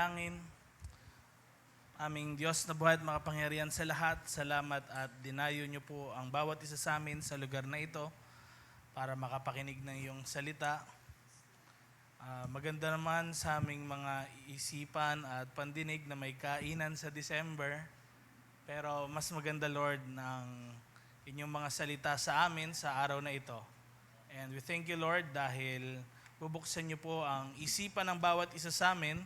manalangin. Aming Diyos na buhay at makapangyarihan sa lahat, salamat at dinayo niyo po ang bawat isa sa amin sa lugar na ito para makapakinig ng iyong salita. Maganda naman sa aming mga isipan at pandinig na may kainan sa December. Pero mas maganda, Lord, ng inyong mga salita sa amin sa araw na ito. And we thank you, Lord, dahil bubuksan niyo po ang isipan ng bawat isa sa amin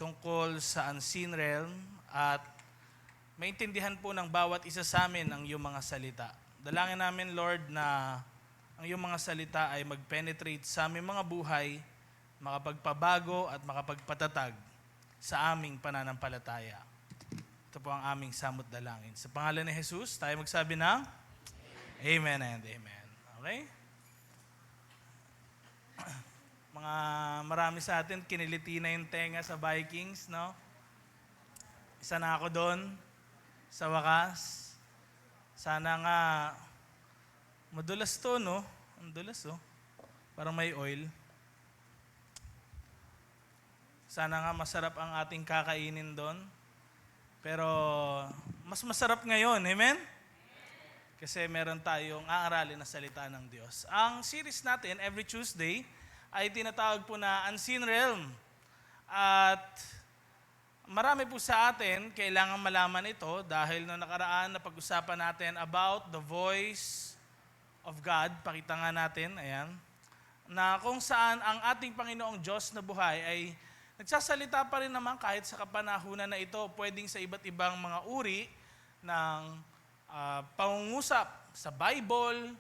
tungkol sa unseen realm at maintindihan po ng bawat isa sa amin ang iyong mga salita. Dalangin namin, Lord, na ang iyong mga salita ay mag-penetrate sa aming mga buhay, makapagpabago at makapagpatatag sa aming pananampalataya. Ito po ang aming samot dalangin. Sa pangalan ni Jesus, tayo magsabi ng Amen and Amen. Okay? Mga marami sa atin, kiniliti na yung tenga sa Vikings, no? Isa na ako doon, sa wakas. Sana nga, madulas to, no? Ang dulas, oh. Parang may oil. Sana nga masarap ang ating kakainin doon. Pero, mas masarap ngayon, amen? Kasi meron tayong aaralin na salita ng Diyos. Ang series natin, every Tuesday, ay tinatawag po na Unseen Realm. At marami po sa atin kailangan malaman ito dahil noong nakaraan na pag-usapan natin about the voice of God. Pakita nga natin, ayan, na kung saan ang ating Panginoong Diyos na buhay ay nagsasalita pa rin naman kahit sa kapanahunan na ito, pwedeng sa iba't ibang mga uri ng pangungusap sa Bible,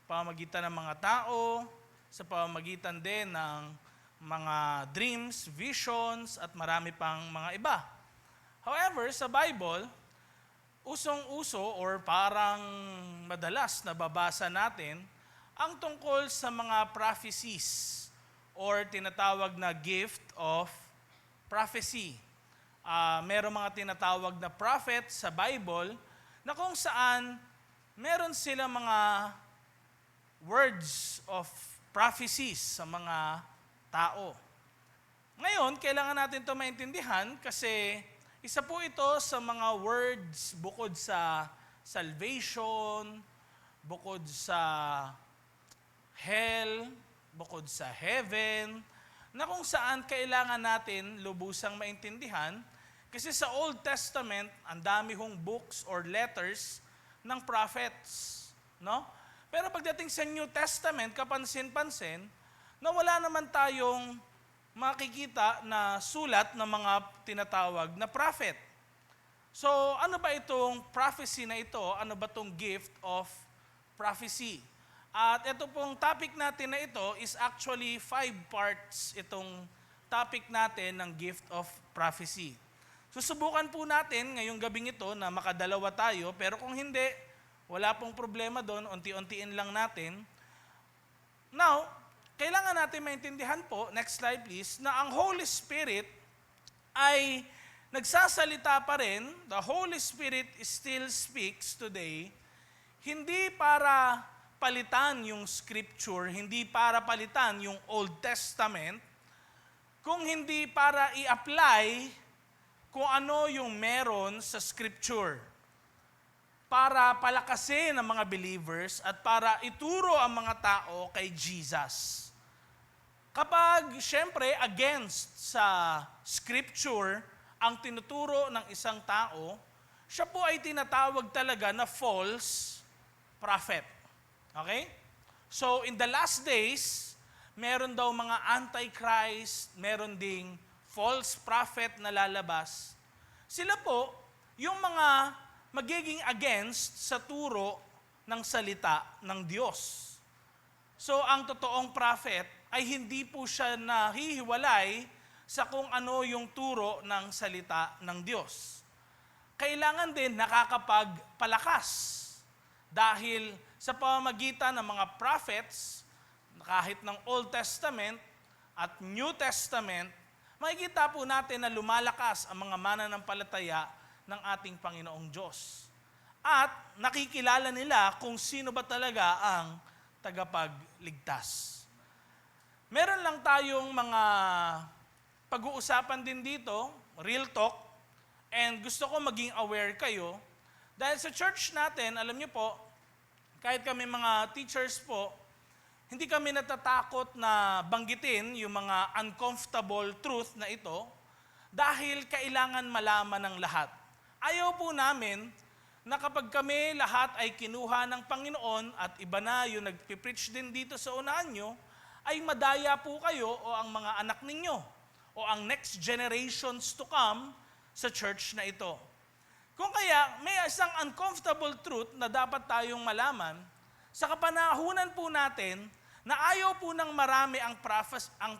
pamamagitan ng mga tao, sa pamamagitan din ng mga dreams, visions, at marami pang mga iba. However, sa Bible, usong-uso or parang madalas nababasa natin ang tungkol sa mga prophecies or tinatawag na gift of prophecy. Merong mga tinatawag na prophet sa Bible na kung saan meron sila mga words of prophecies sa mga tao. Ngayon, kailangan natin ito maintindihan kasi isa po ito sa mga words bukod sa salvation, bukod sa hell, bukod sa heaven, na kung saan kailangan natin lubusang maintindihan kasi sa Old Testament, ang dami hong books or letters ng prophets, no? Pero pagdating sa New Testament, kapansin-pansin, na wala naman tayong makikita na sulat ng mga tinatawag na prophet. So, ano ba itong prophecy na ito? Ano ba itong gift of prophecy? At ito pong topic natin na ito is actually 5 parts itong topic natin ng gift of prophecy. Susubukan po natin ngayong gabing ito na makadalawa tayo, pero kung hindi, wala pong problema doon, unti-untiin lang natin. Now, kailangan natin maintindihan po, next slide please, na ang Holy Spirit ay nagsasalita pa rin, the Holy Spirit still speaks today, hindi para palitan yung scripture, hindi para palitan yung Old Testament, kung hindi para i-apply kung ano yung meron sa scripture, para palakasin ang mga believers at para ituro ang mga tao kay Jesus. Kapag, syempre, against sa scripture ang tinuturo ng isang tao, siya po ay tinatawag talaga na false prophet. Okay? So, in the last days, meron daw mga antichrist, meron ding false prophet na lalabas. Sila po, yung mga magiging against sa turo ng salita ng Diyos. So, ang totoong prophet ay hindi po siya nahihiwalay sa kung ano yung turo ng salita ng Diyos. Kailangan din nakakapagpalakas dahil sa pamamagitan ng mga prophets, kahit ng Old Testament at New Testament, makikita po natin na lumalakas ang mga mananampalataya ng ating Panginoong Diyos. At nakikilala nila kung sino ba talaga ang tagapagligtas. Meron lang tayong mga pag-uusapan din dito, real talk, and gusto ko maging aware kayo. Dahil sa church natin, alam niyo po, kahit kami mga teachers po, hindi kami natatakot na banggitin yung mga uncomfortable truth na ito dahil kailangan malaman ng lahat. Ayaw po namin na kapag kami lahat ay kinuha ng Panginoon at iba na yung nagpipreach din dito sa unahan nyo, ay madaya po kayo o ang mga anak ninyo o ang next generations to come sa church na ito. Kung kaya may isang uncomfortable truth na dapat tayong malaman, sa kapanahunan po natin na ayaw po ng marami ang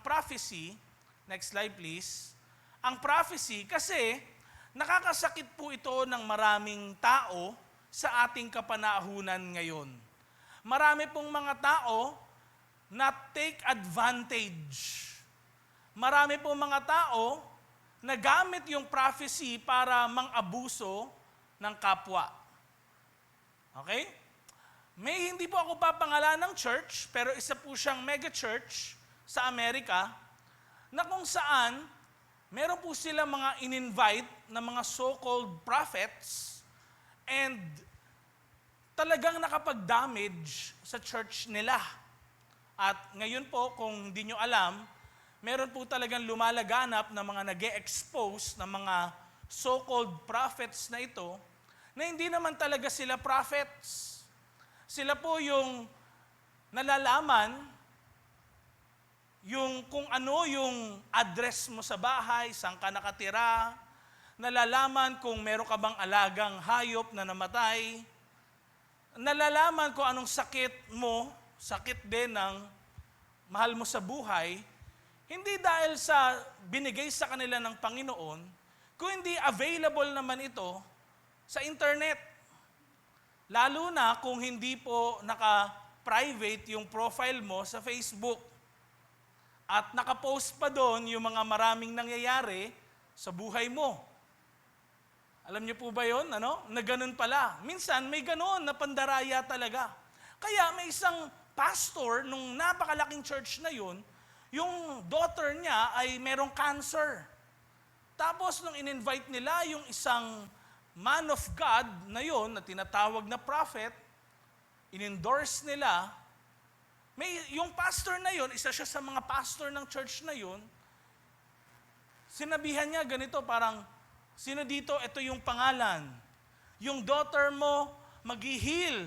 prophecy, next slide please, ang prophecy kasi nakakasakit po ito ng maraming tao sa ating kapanahunan ngayon. Marami pong mga tao na take advantage. Marami pong mga tao na gamit yung prophecy para mang-abuso ng kapwa. Okay? May hindi po ako papangalan ng church, pero isa po siyang mega church sa Amerika na kung saan meron po sila mga in-invite na mga so-called prophets and talagang nakapag-damage sa church nila. At ngayon po, kung hindi nyo alam, meron po talagang lumalaganap na mga nag-e-expose na mga so-called prophets na ito na hindi naman talaga sila prophets. Sila po yung nalalaman yung kung ano yung address mo sa bahay, saan ka nakatira, nalalaman kung meron ka bang alagang hayop na namatay, nalalaman kung anong sakit mo, sakit din ng mahal mo sa buhay, hindi dahil sa binigay sa kanila ng Panginoon, kung hindi available naman ito sa internet. Lalo na kung hindi po naka-private yung profile mo sa Facebook. At naka-post pa doon yung mga maraming nangyayari sa buhay mo. Alam niyo po ba yun? Na ganun pala. Minsan may ganun na pandaraya talaga. Kaya may isang pastor nung napakalaking church na yun, yung daughter niya ay merong cancer. Tapos nung in-invite nila yung isang man of God na yun, na tinatawag na prophet, in-endorse nila, yung pastor na yun, isa siya sa mga pastor ng church na yun, sinabihan niya ganito, parang, sino dito, ito yung pangalan. Yung daughter mo, mag-heal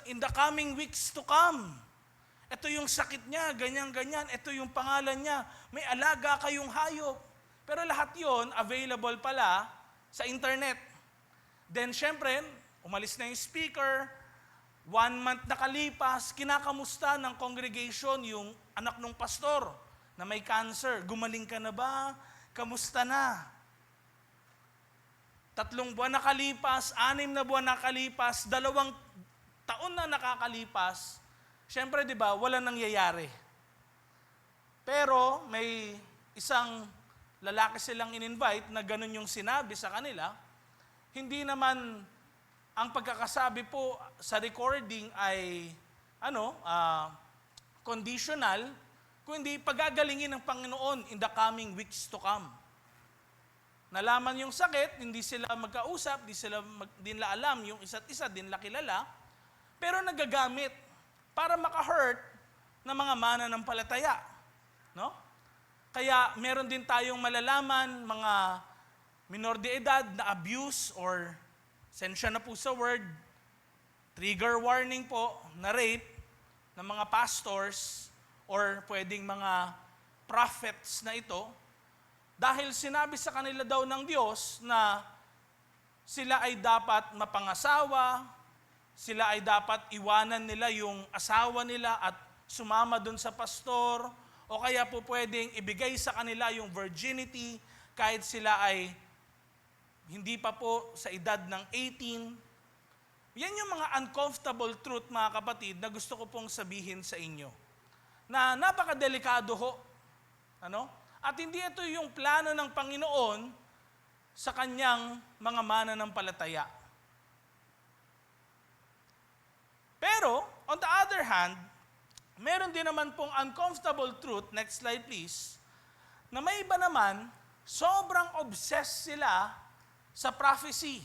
in the coming weeks to come. Ito yung sakit niya, ganyan-ganyan. Ito yung pangalan niya. May alaga kayong hayop. Pero lahat yon available pala sa internet. Then, syempre, umalis na yung speaker. 1 month nakalipas, kinakamusta ng congregation yung anak ng pastor na may cancer. Gumaling ka na ba? Kamusta na? 3 buwan nakalipas, 6 na buwan nakalipas, 2 taon na nakakalipas, siyempre, di ba, wala nangyayari. Pero may isang lalaki silang in-invite na ganun yung sinabi sa kanila. Hindi naman ang pagkakasabi po sa recording ay conditional, kundi pagagalingin ng Panginoon in the coming weeks to come. Nalaman yung sakit, hindi sila magkausap, din nila alam yung isa't isa, din nila kilala, pero nagagamit para maka-hurt ng mga mananampalataya. No? Kaya meron din tayong malalaman, mga minor de edad na abuse or, sensya na po sa word, trigger warning po na rape ng mga pastors or pwedeng mga prophets na ito, dahil sinabi sa kanila daw ng Diyos na sila ay dapat mapangasawa, sila ay dapat iwanan nila yung asawa nila at sumama dun sa pastor, o kaya po pwedeng ibigay sa kanila yung virginity kahit sila ay hindi pa po sa edad ng 18. Yan yung mga uncomfortable truth, mga kapatid, na gusto ko pong sabihin sa inyo. Na napakadelikado ho. At hindi ito yung plano ng Panginoon sa kanyang mga mananampalataya. Pero, on the other hand, meron din naman pong uncomfortable truth, next slide please, na may iba naman, sobrang obsessed sila sa prophecy.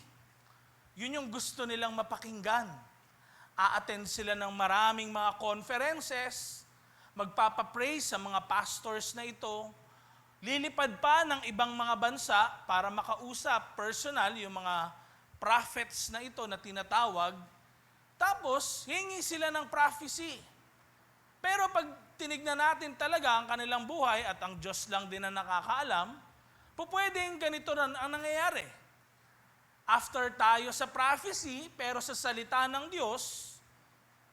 Yun yung gusto nilang mapakinggan. A-attend sila ng maraming mga conferences, magpapapray sa mga pastors na ito, lilipad pa ng ibang mga bansa para makausap personal yung mga prophets na ito na tinatawag, tapos hingi sila ng prophecy. Pero pag tinignan natin talaga ang kanilang buhay at ang Diyos lang din ang nakakaalam, pwedeng ganito na ang nangyayari. After tayo sa prophecy, pero sa salita ng Diyos,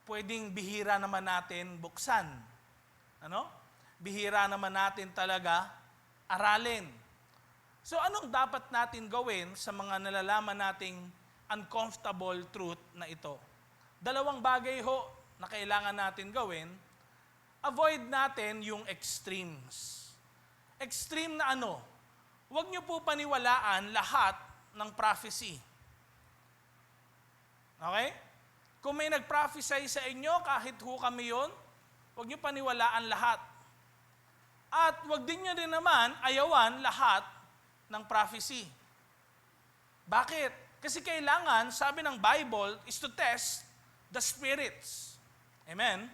pwedeng bihira naman natin buksan. Bihira naman natin talaga aralin. So anong dapat natin gawin sa mga nalalaman nating uncomfortable truth na ito? Dalawang bagay ho na kailangan natin gawin. Avoid natin yung extremes. Extreme na ano? Huwag niyo po paniwalaan lahat ng prophecy. Okay? Kung may nag-prophesy sa inyo, kahit ho kami yun, huwag niyo paniwalaan lahat. At huwag din niyo din naman ayawan lahat ng prophecy. Bakit? Kasi kailangan, sabi ng Bible, is to test the spirits. Amen?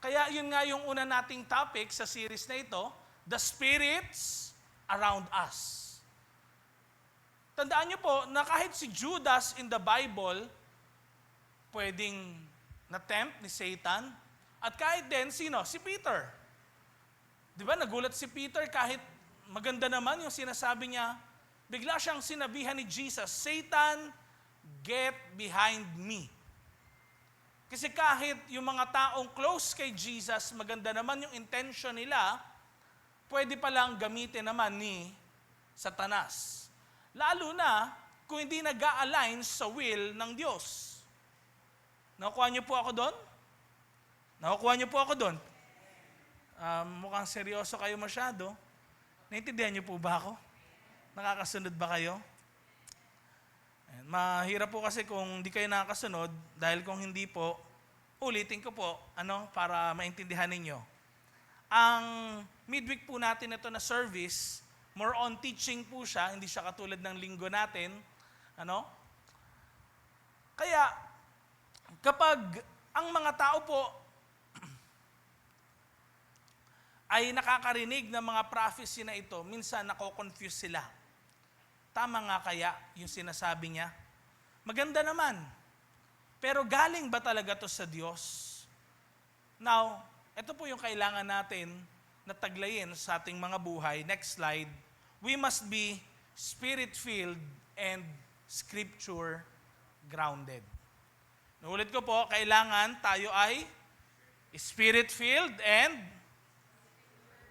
Kaya yun nga yung una nating topic sa series na ito, the spirits around us. Tandaan niyo po na kahit si Judas in the Bible, pwedeng na-tempt ni Satan. At kahit din, sino? Si Peter. Di ba, nagulat si Peter kahit maganda naman yung sinasabi niya, bigla siyang sinabihan ni Jesus, Satan, get behind me. Kasi kahit yung mga taong close kay Jesus, maganda naman yung intention nila, pwede palang gamitin naman ni Satanas. Lalo na kung hindi nag-a-align sa will ng Diyos. Nakukuha niyo po ako doon? Nakukuha niyo po ako doon? Mukhang seryoso kayo masyado. Naintindihan niyo po ba ako? Nakakasunod ba kayo? Mahirap po kasi kung hindi kayo nakakasunod, dahil kung hindi po, ulitin ko po, para maintindihan ninyo. Ang midweek po natin ito na service, more on teaching po siya, hindi siya katulad ng linggo natin. Kaya, kapag ang mga tao po ay nakakarinig ng mga prophecy na ito, minsan nako-confuse sila. Tama nga kaya yung sinasabi niya? Maganda naman. Pero galing ba talaga to sa Diyos? Now, ito po yung kailangan natin na taglayin sa ating mga buhay. Next slide. We must be spirit-filled and scripture-grounded. Ulit ko po, kailangan tayo ay spirit-filled and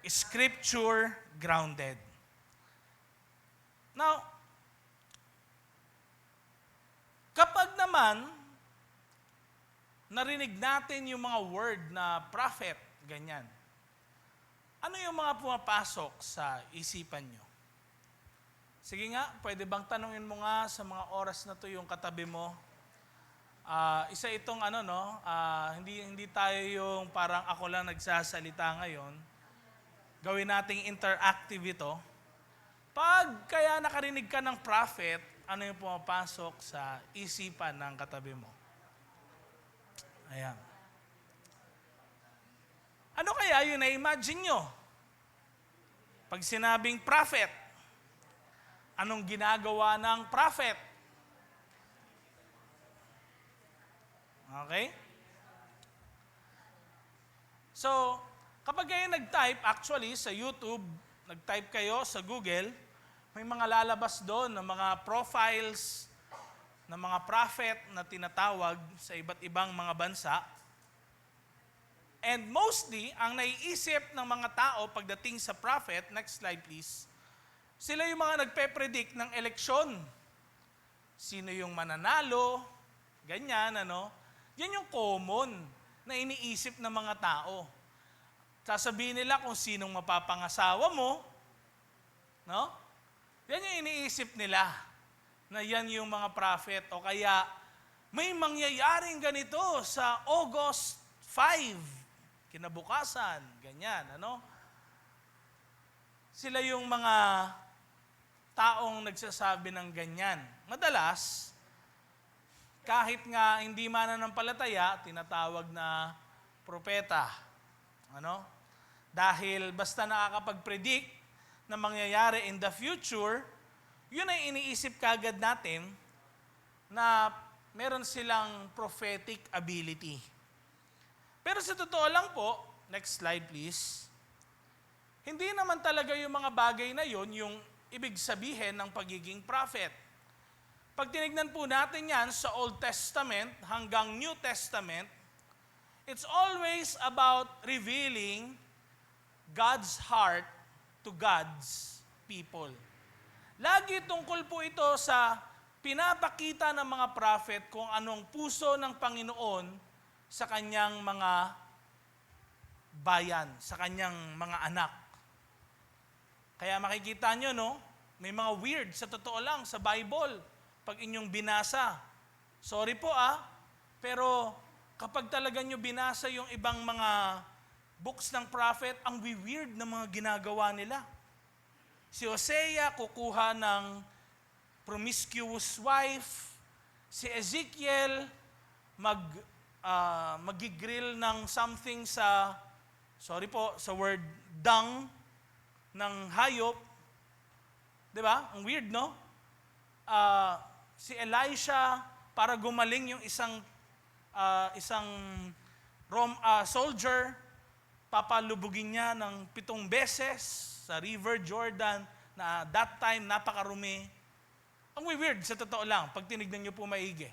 scripture-grounded. Now, kapag naman narinig natin yung mga word na prophet, ganyan, ano yung mga pumapasok sa isipan nyo? Sige nga, pwede bang tanungin mo nga sa mga oras na to yung katabi mo? Isa itong hindi tayo yung parang ako lang nagsasalita ngayon. Gawin nating interactive ito. Pag kaya nakarinig ka ng prophet, ano yung pumapasok sa isipan ng katabi mo? Ayan. Ano kaya yung na-imagine nyo? Pag sinabing prophet, anong ginagawa ng prophet? Okay? So, kapag kayo nag-type, actually sa YouTube, nag-type kayo sa Google, may mga lalabas doon ng mga profiles ng mga prophet na tinatawag sa iba't ibang mga bansa. And mostly, ang naiisip ng mga tao pagdating sa prophet, next slide please, sila yung mga nagpe-predict ng eleksyon. Sino yung mananalo, ganyan, Yan yung common na iniisip ng mga tao. Sasabihin nila kung sinong mapapangasawa mo, Yan yung iniisip nila, na yan yung mga prophet. O kaya, may mangyayaring ganito sa August 5, kinabukasan, ganyan, sila yung mga taong nagsasabi ng ganyan. Madalas, kahit nga hindi mananampalataya, tinatawag na propeta. Ano? Dahil basta nakakapag-predict na mangyayari in the future, yun ay iniisip kagad natin na meron silang prophetic ability. Pero sa totoo lang po, next slide please, hindi naman talaga yung mga bagay na yun yung ibig sabihin ng pagiging prophet. Pag tinignan po natin yan sa Old Testament hanggang New Testament, it's always about revealing God's heart to God's people. Lagi tungkol po ito sa pinapakita ng mga prophet kung anong puso ng Panginoon sa kanyang mga bayan, sa kanyang mga anak. Kaya makikita nyo, no? May mga weird, sa totoo lang, sa Bible, pag inyong binasa. Sorry po pero kapag talaga nyo binasa yung ibang mga books ng prophet, ang weird na mga ginagawa nila. Si Hosea kukuha ng promiscuous wife, si Ezekiel magigrill ng something sa, sorry po, sa word dung ng hayop. 'Di ba? Ang weird, no? Si Elisha, para gumaling yung isang soldier, papalubugin niya ng 7 beses sa River Jordan na that time napakarumi. Ang weird sa totoo lang pag tinignan niyo po maigi.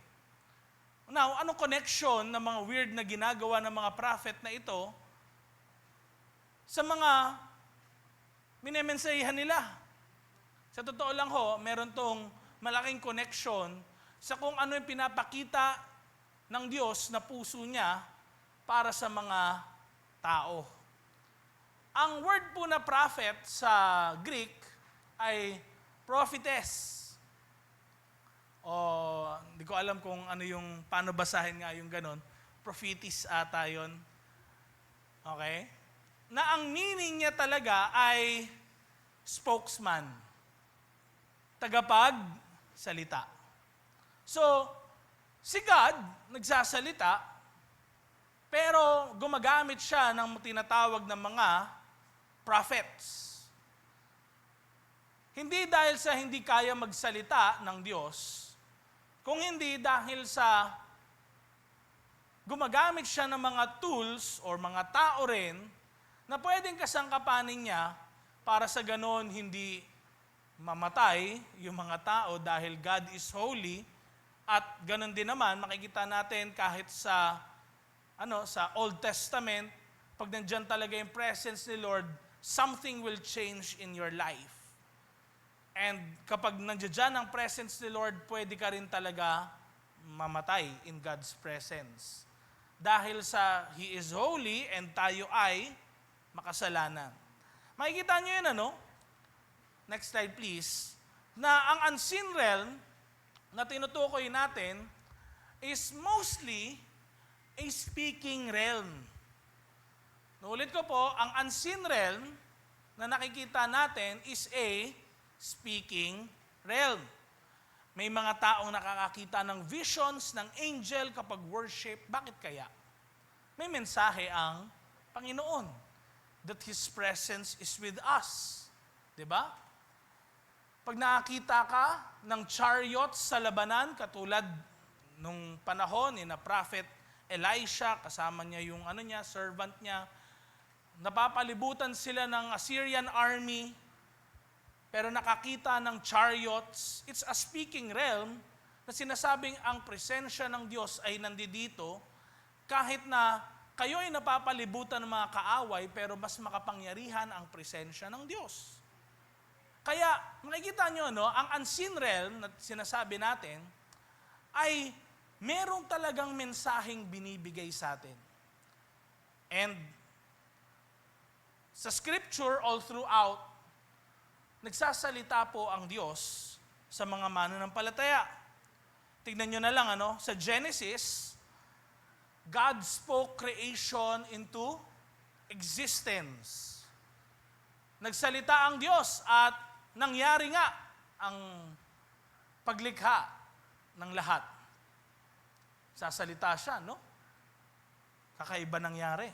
Now, anong connection ng mga weird na ginagawa ng mga prophet na ito sa mga minemensayahan nila? Sa totoo lang meron tong malaking connection sa kung ano yung pinapakita ng Diyos na puso niya para sa mga tao. Ang word po na prophet sa Greek ay prophetess. Hindi ko alam kung ano yung, paano basahin nga yung ganon. Prophetess ata yun. Okay? Na ang meaning niya talaga ay spokesman. Tagapagsalita. So, si God nagsasalita, pero gumagamit siya ng tinatawag na mga prophets. Hindi dahil sa hindi kaya magsalita ng Diyos, kung hindi dahil sa gumagamit siya ng mga tools or mga tao rin na pwedeng kasangkapanin niya para sa ganon hindi mamatay yung mga tao dahil God is holy. At ganon din naman makikita natin kahit sa Old Testament, pag nandiyan talaga yung presence ni Lord, something will change in your life. And kapag nandiyan ang presence ni Lord, pwede ka rin talaga mamatay in God's presence. Dahil sa He is holy and tayo ay makasalanan. Makikita nyo yun, Next slide please. Na ang unseen realm na tinutukoy natin is mostly a speaking realm. Nuulit ko po, ang unseen realm na nakikita natin is a speaking realm. May mga taong nakakakita ng visions ng angel kapag worship. Bakit kaya? May mensahe ang Panginoon that His presence is with us. Diba? Pag nakakita ka ng chariots sa labanan, katulad nung panahon ni na Prophet Elisha, kasama niya yung servant niya, napapalibutan sila ng Assyrian army, pero nakakita ng chariots. It's a speaking realm na sinasabing ang presensya ng Diyos ay nandito kahit na kayo ay napapalibutan ng mga kaaway, pero mas makapangyarihan ang presensya ng Diyos. Kaya makikita nyo, ang unseen realm na sinasabi natin ay merong talagang mensaheng binibigay sa atin. And sa scripture all throughout, nagsasalita po ang Diyos sa mga mananampalataya. Tignan nyo na lang, sa Genesis, God spoke creation into existence. nagsalita ang Diyos at nangyari nga ang paglikha ng lahat. Sasalita siya, no? Kakaiba nangyari.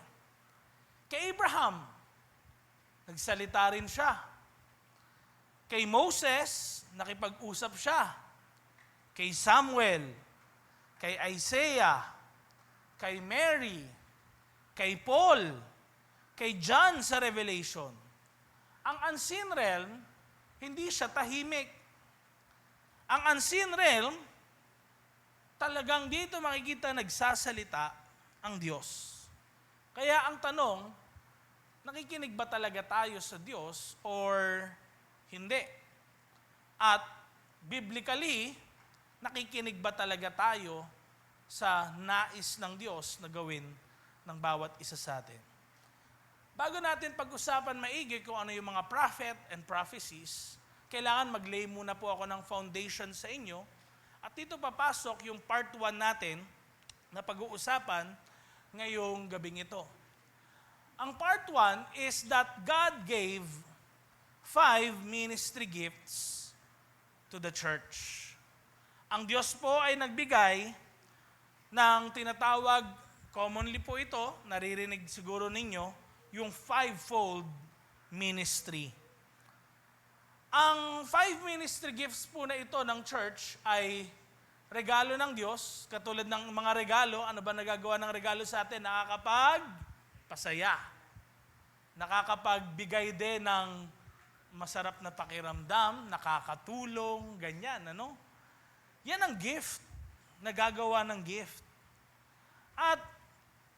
Kay Abraham, nagsalita rin siya. Kay Moses, nakipag-usap siya. Kay Samuel, kay Isaiah, kay Mary, kay Paul, kay John sa Revelation. Ang unseen realm, hindi siya tahimik. Ang unseen realm, talagang dito makikita nagsasalita ang Diyos. Kaya ang tanong, nakikinig ba talaga tayo sa Diyos or hindi? At biblically, nakikinig ba talaga tayo sa nais ng Diyos na gawin ng bawat isa sa atin? Bago natin pag-usapan maigi kung ano yung mga prophet and prophecies, kailangan mag-lay muna po ako ng foundation sa inyo. At dito papasok yung part 1 natin na pag-uusapan ngayong gabing ito. Ang part 1 is that God gave 5 ministry gifts to the church. Ang Diyos po ay nagbigay ng tinatawag, commonly po ito, naririnig siguro ninyo, yung 5-fold ministry. Ang 5 ministry gifts po na ito ng church ay regalo ng Diyos. Katulad ng mga regalo, ano ba nagagawa ng regalo sa atin? Nakakapagpasaya. Nakakapagbigay din ng masarap na pakiramdam, nakakatulong, ganyan, ano? Yan ang gift, nagagawa ng gift. At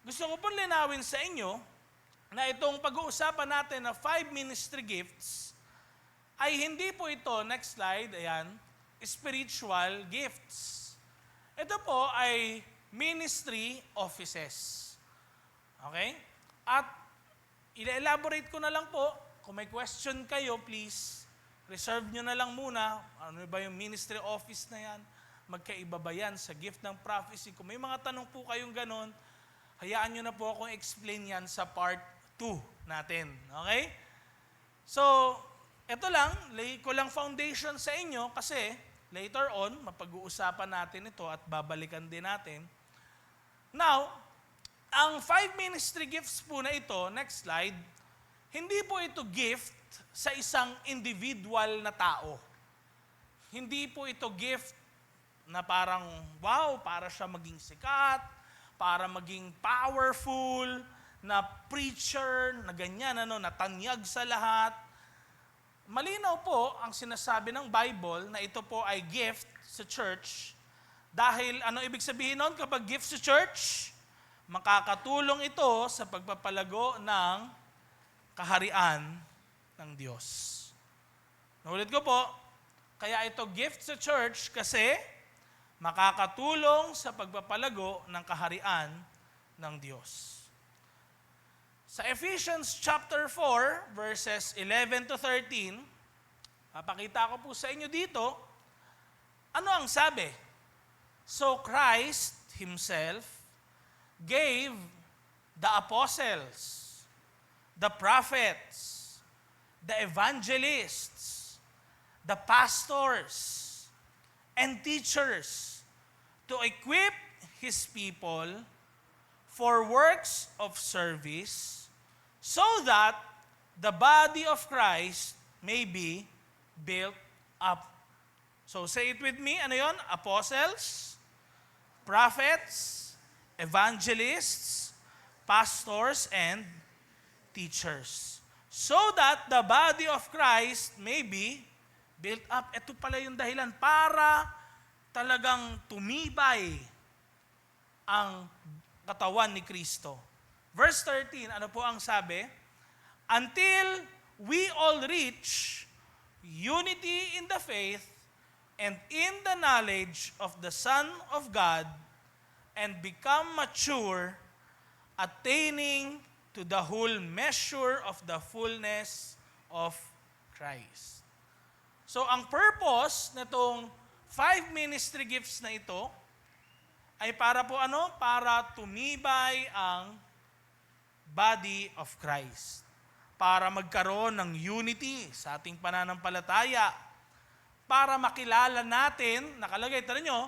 gusto ko pong linawin sa inyo na itong pag-uusapan natin na 5 ministry gifts ay hindi po ito, next slide, ayan, spiritual gifts. Ito po ay ministry offices. Okay? At i-elaborate ko na lang po, kung may question kayo, please, reserve nyo na lang muna. Ano ba yung ministry office na yan? Magkaiba ba yan sa gift ng prophecy? Kung may mga tanong po kayong ganon, hayaan nyo na po akong explain yan sa part 2 natin. Okay? So, ito lang, lay ko lang foundation sa inyo kasi later on, mapag-uusapan natin ito at babalikan din natin. Now, ang 5 ministry gifts po na ito, next slide, hindi po ito gift sa isang individual na tao. Hindi po ito gift na parang, wow, para siya maging sikat, para maging powerful, na preacher, na ganyan, na tanyag sa lahat. Malinaw po ang sinasabi ng Bible na ito po ay gift sa church. Dahil ano ibig sabihin nun kapag gift sa church? Makakatulong ito sa pagpapalago ng kaharian ng Diyos. Naulit ko po, kaya ito gift sa church kasi makakatulong sa pagpapalago ng kaharian ng Diyos. Sa Ephesians chapter 4, verses 11 to 13, papakita ko po sa inyo dito, ano ang sabi? So Christ Himself gave the apostles, the prophets, the evangelists, the pastors, and teachers to equip His people for works of service so that the body of Christ may be built up. So say it with me, ano yon? Apostles, prophets, evangelists, pastors, and teachers. So that the body of Christ may be built up. Ito pala yung dahilan para talagang tumibay ang katawan ni Kristo. Verse 13, ano po ang sabi? Until we all reach unity in the faith and in the knowledge of the Son of God and become mature, attaining to the whole measure of the fullness of Christ. So ang purpose nitong 5 ministry gifts na ito ay para po ano? Para tumibay ang body of Christ. para magkaroon ng unity sa ating pananampalataya, para makilala natin, nakalagay, tara nyo,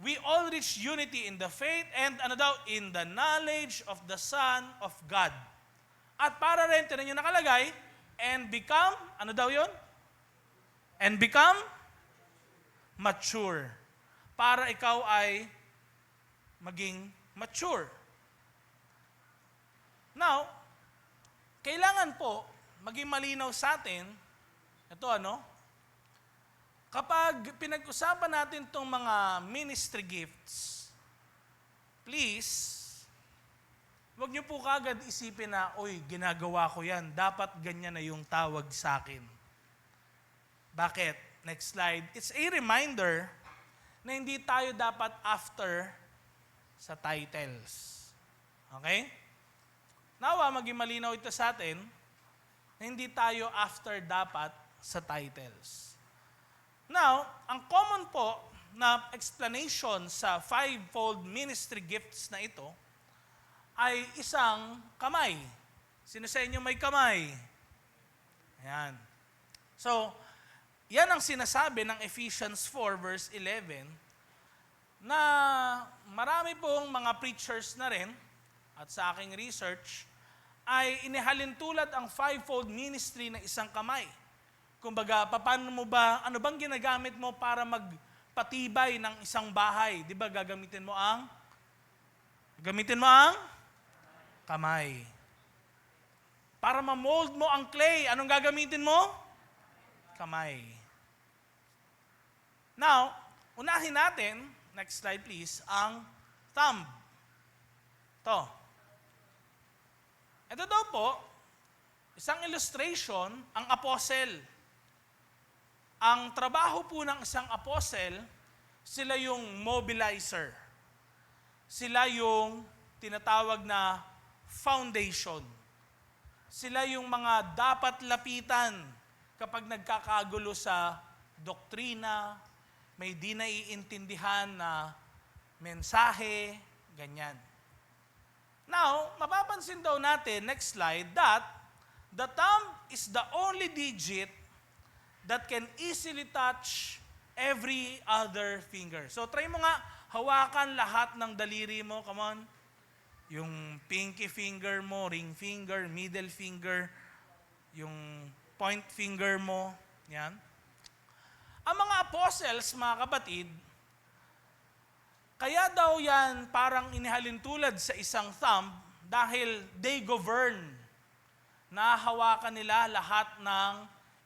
we all reach unity in the faith and in the knowledge of the Son of God. At para rin, tara nyo nakalagay, and become, yun? And become mature. Para ikaw ay maging mature. Now, kailangan po maging malinaw sa atin, kapag pinag-usapan natin itong mga ministry gifts, please, huwag niyo po kagad isipin na, ginagawa ko yan, dapat ganyan na yung tawag sa akin. Bakit? Next slide. It's a reminder na hindi tayo dapat after sa titles. Okay? Nawa, maging malinaw ito sa atin, na hindi tayo after dapat sa titles. Now, ang common po na explanation sa fivefold ministry gifts na ito ay isang kamay. Sino sa inyo may kamay? Ayan. So, yan ang sinasabi ng Ephesians 4 verse 11 na marami pong mga preachers na rin at sa aking research, ay inihalin tulad ang fivefold ministry ng isang kamay. Kumbaga, paano mo ba, ano bang ginagamit mo para magpatibay ng isang bahay? Di ba gagamitin mo ang kamay. Para ma-mold mo ang clay, anong gagamitin mo? Kamay. Now, unahin natin, next slide please, ang thumb. Ito daw po, isang illustration, ang apostle. Ang trabaho po ng isang apostle, sila yung mobilizer. Sila yung tinatawag na foundation. Sila yung mga dapat lapitan kapag nagkakagulo sa doktrina, may di naiintindihan na mensahe, ganyan. Now, mapapansin daw natin, next slide, that the thumb is the only digit that can easily touch every other finger. So, try mo nga, hawakan lahat ng daliri mo, come on. Yung pinky finger mo, ring finger, middle finger, yung point finger mo, yan. Ang mga apostles, mga kapatid, kaya daw yan parang inihalin tulad sa isang thumb dahil they govern. Nahahawakan nila lahat ng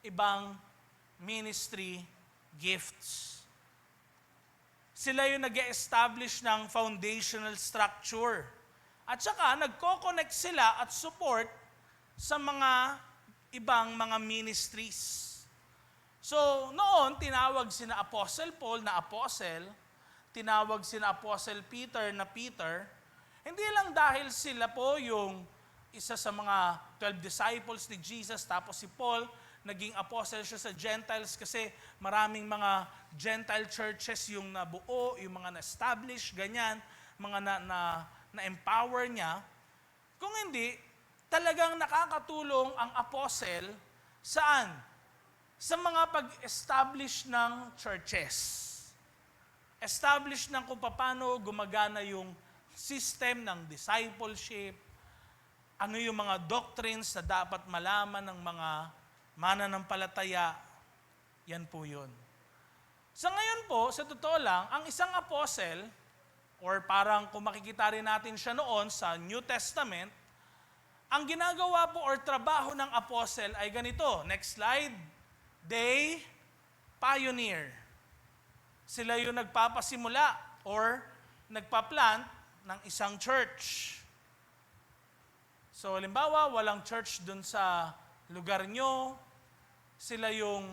ibang ministry gifts. Sila yung nag-establish ng foundational structure. At saka nagko-connect sila at support sa mga ibang mga ministries. So noon, tinawag sina Apostle Paul na apostle, tinawag sina Apostle Peter na Peter, hindi lang dahil sila po yung isa sa mga 12 disciples ni Jesus, tapos si Paul, naging apostle siya sa Gentiles kasi maraming mga Gentile churches yung nabuo, yung mga na-establish, ganyan, mga na-empower niya. Kung hindi, talagang nakakatulong ang apostle saan? Sa mga pag-establish ng churches. Establish ng kung paano gumagana yung system ng discipleship, ano yung mga doctrines na dapat malaman ng mga mananampalataya, yan po yun. Sa ngayon po, sa totoo lang, ang isang apostle, or parang kung makikita rin natin siya noon sa New Testament, ang ginagawa po or trabaho ng apostle ay ganito. Next slide. They pioneer. Sila yung nagpapasimula or nagpa-plant ng isang church. So, halimbawa, walang church dun sa lugar nyo. Sila yung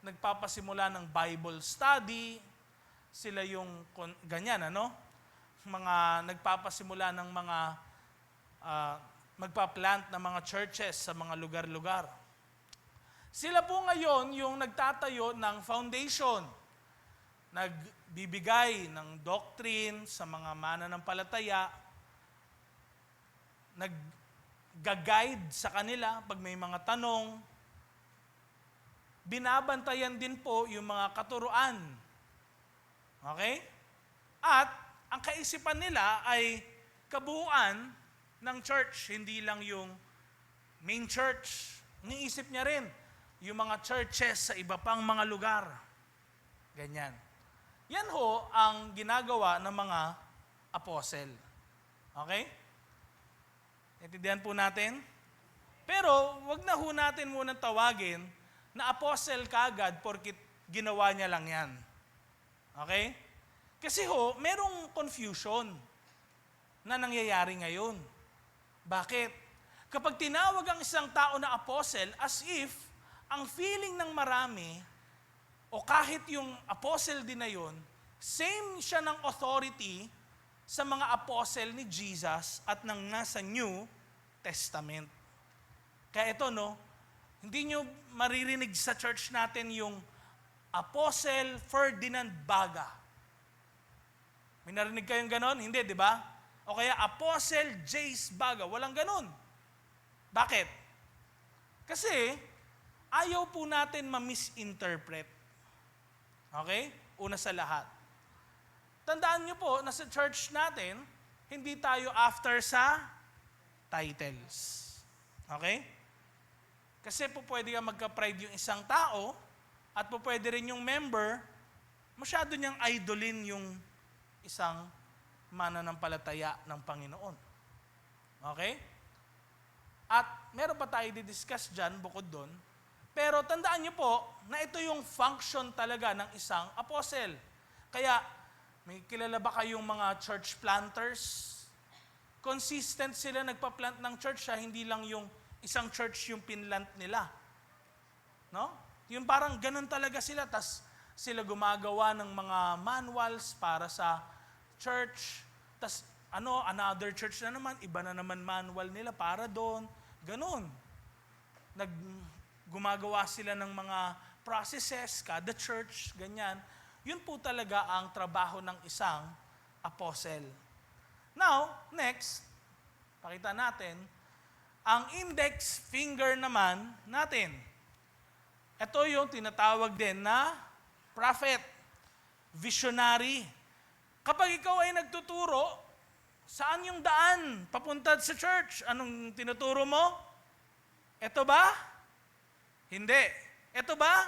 nagpapasimula ng Bible study. Sila yung ganyan, mga nagpapasimula ng mga magpa-plant ng mga churches sa mga lugar-lugar. Sila po ngayon yung nagtatayo ng foundation. Nagbibigay ng doctrine sa mga mananampalataya, gag-guide sa kanila pag may mga tanong. Binabantayan din po yung mga katuruan. Okay? At ang kaisipan nila ay kabuuan ng church, hindi lang yung main church. Niisip niya rin yung mga churches sa iba pang mga lugar. Ganyan. Yan ho ang ginagawa ng mga apostle. Okay? Intindihan po natin? Pero wag na ho natin munang tawagin na apostle kagad porkit ginawa niya lang yan. Okay? Kasi ho, merong confusion na nangyayari ngayon. Bakit? Kapag tinawag ang isang tao na apostle, as if ang feeling ng marami, o kahit yung apostle din na yun, same siya ng authority sa mga apostle ni Jesus at ng nasa New Testament. Kaya ito, no, hindi nyo maririnig sa church natin yung Apostle Ferdinand Baga. May narinig kayong ganon? Hindi, di ba? O kaya Apostle Jace Baga. Walang ganon. Bakit? Kasi ayaw po natin ma-misinterpret. Okay? Una sa lahat. Tandaan nyo po na sa church natin, hindi tayo after sa titles. Okay? Kasi po pwede ka magka-pride yung isang tao at po pwede rin yung member, masyado niyang idolin yung isang mananampalataya ng Panginoon. Okay? At meron pa tayo di-discuss dyan, bukod doon. Pero tandaan niyo po na ito yung function talaga ng isang apostle. Kaya, may kilala ba kayong mga church planters? Consistent sila nagpa-plant ng church, hindi lang yung isang church yung pinlant nila. No? Yung parang ganun talaga sila, tas sila gumagawa ng mga manuals para sa church, tas another church na naman, iba na naman manual nila para doon. Ganun. Gumagawa sila ng mga processes, kada church, ganyan. Yun po talaga ang trabaho ng isang apostle. Now, next, pakita natin, ang index finger naman natin. Ito yung tinatawag din na prophet, visionary. Kapag ikaw ay nagtuturo, saan yung daan papunta sa church? Anong tinuturo mo? Ito ba? Hindi. Ito ba?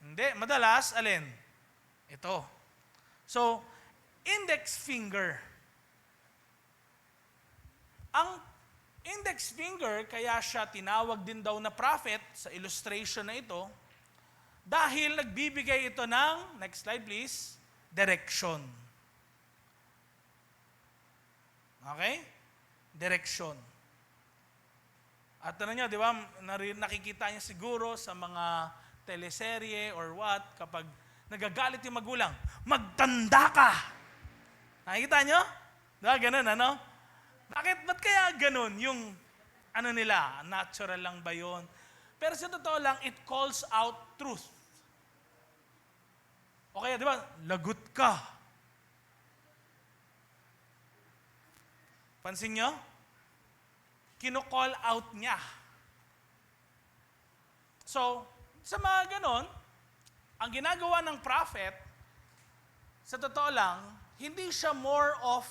Hindi. Madalas, alin? Ito. So, index finger. Ang index finger, kaya siya tinawag din daw na prophet sa illustration na ito, dahil nagbibigay ito ng, next slide please, direction. Okay? Direction. At nyo, di ba, nakikita niya siguro sa mga teleserye or what, kapag nagagalit yung magulang, magtanda ka! Nakikita nyo? Di ba, ganun, ano? Ba't kaya ganun? Yung, nila, natural lang ba yun? Pero sa totoo lang, it calls out truth. O kaya, di ba, lagot ka. Pansin nyo? Kino-call out niya. So, sa mga ganon, ang ginagawa ng prophet, sa totoo lang, hindi siya more of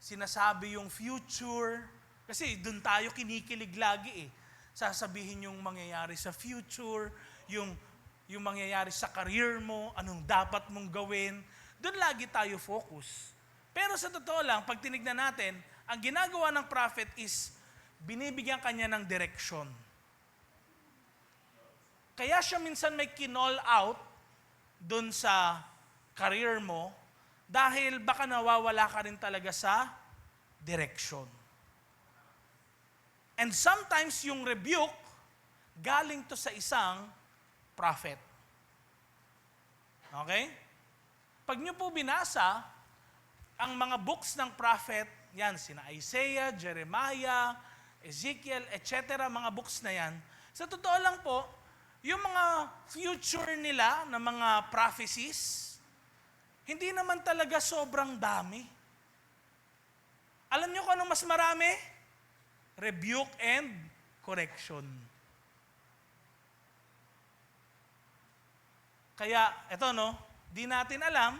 sinasabi yung future. Kasi doon tayo kinikilig lagi eh. Sasabihin yung mangyayari sa future, yung mangyayari sa career mo, anong dapat mong gawin. Doon lagi tayo focus. Pero sa totoo lang, pag tinignan natin, ang ginagawa ng prophet is binibigyan kanya ng direksyon. Kaya siya minsan may kinall out doon sa career mo dahil baka nawawala ka rin talaga sa direksyon. And sometimes yung rebuke galing to sa isang prophet. Okay? Pag nyo po binasa ang mga books ng prophet, yan, sina Isaiah, Jeremiah, Ezekiel, etc., mga books na yan, sa totoo lang po, yung mga future nila na mga prophecies, hindi naman talaga sobrang dami. Alam nyo kung anong mas marami? rebuke and correction. Kaya, eto di natin alam,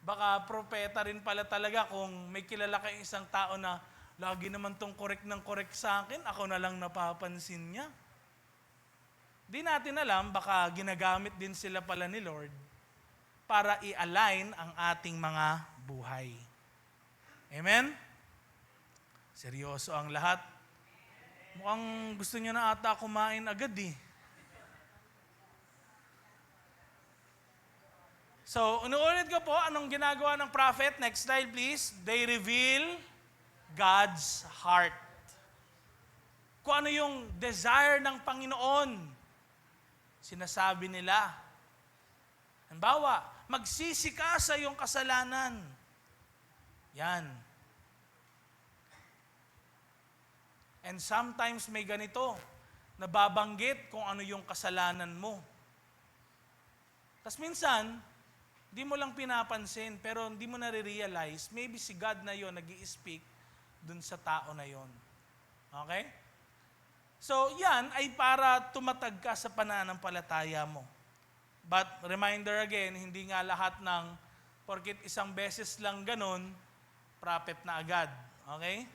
baka propeta rin pala talaga kung may kilala kayong isang tao na lagi naman tong correct ng correct sa akin, ako na lang napapansin niya. Di natin alam, baka ginagamit din sila pala ni Lord para i-align ang ating mga buhay. Amen? Seryoso ang lahat. Mukhang gusto niyo na ata kumain agad eh. So, unuulit ko po, anong ginagawa ng prophet? Next slide please. They reveal God's heart. Kung ano yung desire ng Panginoon, sinasabi nila. Halimbawa, magsisi ka sa iyong kasalanan. Yan. And sometimes may ganito, nababanggit kung ano yung kasalanan mo. Tapos minsan, di mo lang pinapansin, pero hindi mo nare-realize, maybe si God na yon nag-i-speak dun sa tao na yon. Okay? So, yan ay para tumatag ka sa pananampalataya mo. But, reminder again, hindi nga lahat ng, porkit isang beses lang ganun, prophet na agad. Okay?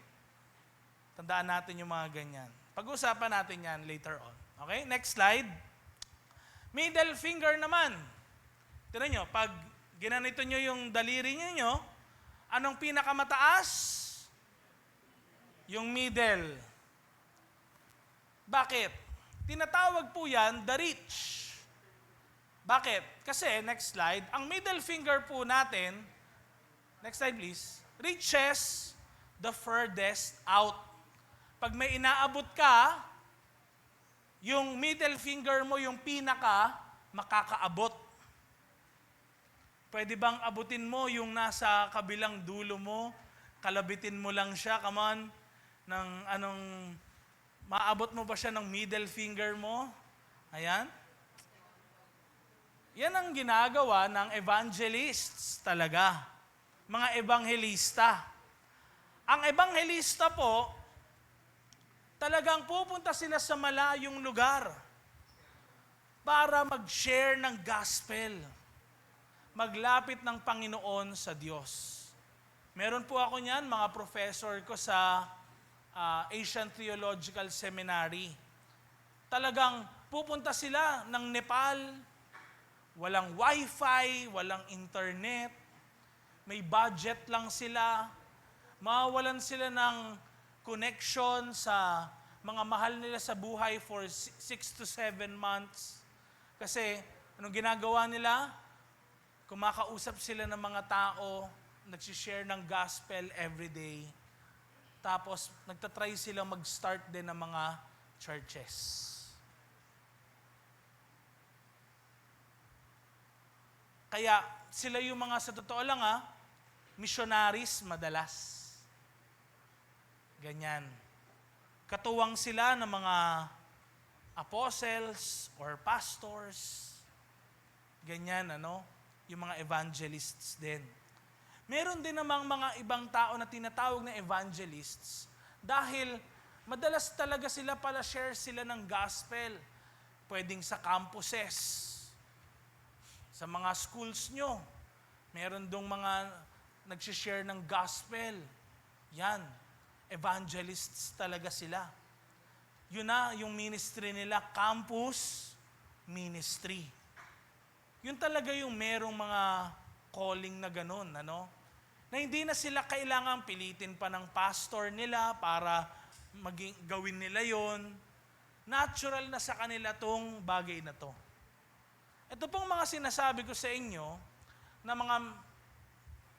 Tandaan natin yung mga ganyan. Pag-usapan natin yan later on. Okay? Next slide. Middle finger naman. Tignan nyo, pag ginanito nyo yung daliri nyo, anong pinakamataas? Yung middle. Bakit? Tinatawag po yan, the rich. Bakit? Kasi, next slide, ang middle finger po natin, next slide please, reaches the furthest out. Pag may inaabot ka, yung middle finger mo, yung pinaka, makakaabot. Pwede bang abutin mo yung nasa kabilang dulo mo? Kalabitin mo lang siya, come on. Maabot mo ba siya ng middle finger mo? Ayan. Yan ang ginagawa ng evangelists talaga. Mga ebanghelista. Ang ebanghelista po, talagang pupunta sila sa malayong lugar para mag-share ng gospel. Maglapit ng Panginoon sa Diyos. Meron po ako niyan, mga professor ko sa Asian Theological Seminary. Talagang pupunta sila ng Nepal, walang wifi, walang internet, may budget lang sila, mawawalan sila ng connection sa mga mahal nila sa buhay for 6 to 7 months. Kasi anong ginagawa nila? Kumakausap sila ng mga tao, nagsishare ng gospel every day. Tapos, nagtatry sila mag-start din ng mga churches. Kaya, sila yung mga, sa totoo lang missionaries madalas. Ganyan. Katuwang sila ng mga apostles or pastors. Ganyan, yung mga evangelists din. Meron din namang mga ibang tao na tinatawag na evangelists dahil madalas talaga sila pala share sila ng gospel. Pwedeng sa campuses, sa mga schools nyo. Meron dong mga nagsishare ng gospel. Yan, evangelists talaga sila. Yun na yung ministry nila, campus ministry. Yun talaga yung merong mga calling na ganun, na hindi na sila kailangan pilitin pa ng pastor nila para gawin nila yon. Natural na sa kanila tong bagay na to. Ito pong mga sinasabi ko sa inyo na mga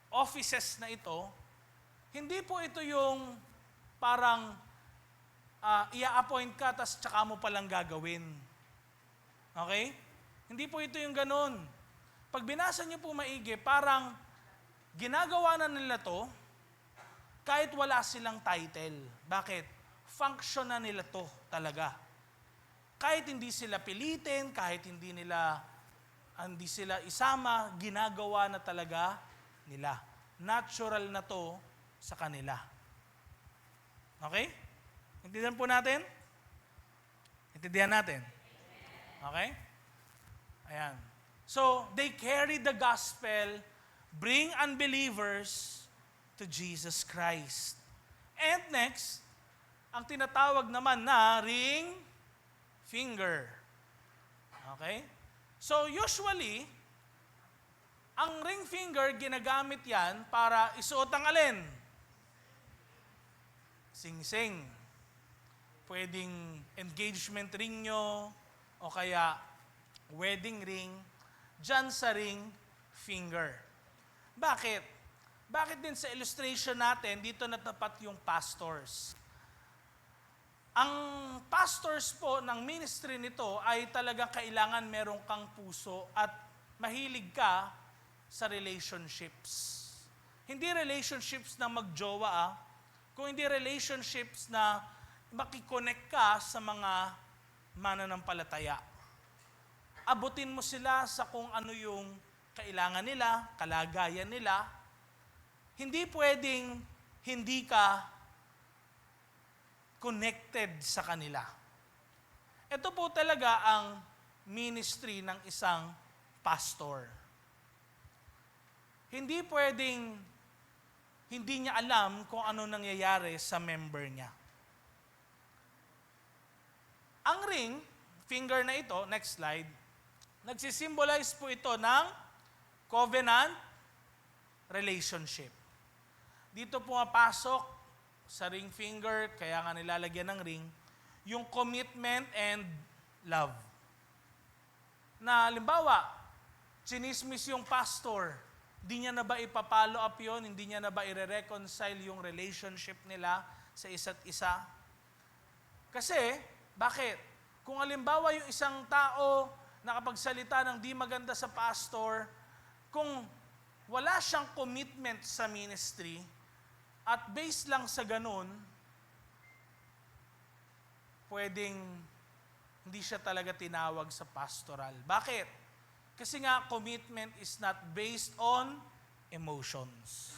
offices na ito, hindi po ito yung parang ia-appoint ka tas tsaka mo palang gagawin. Okay? Hindi po ito yung ganun. Pag binasa niyo po maigi, parang ginagawa na nila to kahit wala silang title. Bakit? Function na nila to talaga. Kahit hindi sila pilitin, kahit hindi sila isama, ginagawa na talaga nila. Natural na to sa kanila. Okay? Intindihan po natin? Intindihan natin? Okay? Ayan. So, they carry the gospel, bring unbelievers to Jesus Christ. And next, ang tinatawag naman na ring finger. Okay? So, usually, ang ring finger, ginagamit yan para isuot ang alin? Sing-sing. Pwedeng engagement ring nyo, o kaya wedding ring, dyan sa ring finger. Bakit? Bakit din sa illustration natin, dito natapat yung pastors? Ang pastors po ng ministry nito ay talagang kailangan meron kang puso at mahilig ka sa relationships. Hindi relationships na magjowa, kung hindi relationships na makikonnect ka sa mga mananampalataya. Abutin mo sila sa kung ano yung kailangan nila, kalagayan nila. Hindi pwedeng hindi ka connected sa kanila. Ito po talaga ang ministry ng isang pastor. Hindi pwedeng hindi niya alam kung ano nangyayari sa member niya. Ang ring, finger na ito, next slide, nagsisimbolize po ito ng covenant relationship. Dito pumapasok sa ring finger, kaya nga nilalagyan ng ring, yung commitment and love. Na, halimbawa, chinismis yung pastor, hindi niya na ba ipapollow up yun, hindi niya na ba i-reconcile yung relationship nila sa isa't isa? Kasi, bakit? Kung halimbawa yung isang tao nakapagsalita ng di maganda sa pastor, kung wala siyang commitment sa ministry, at based lang sa ganun, pwedeng hindi siya talaga tinawag sa pastoral. Bakit? Kasi nga, commitment is not based on emotions.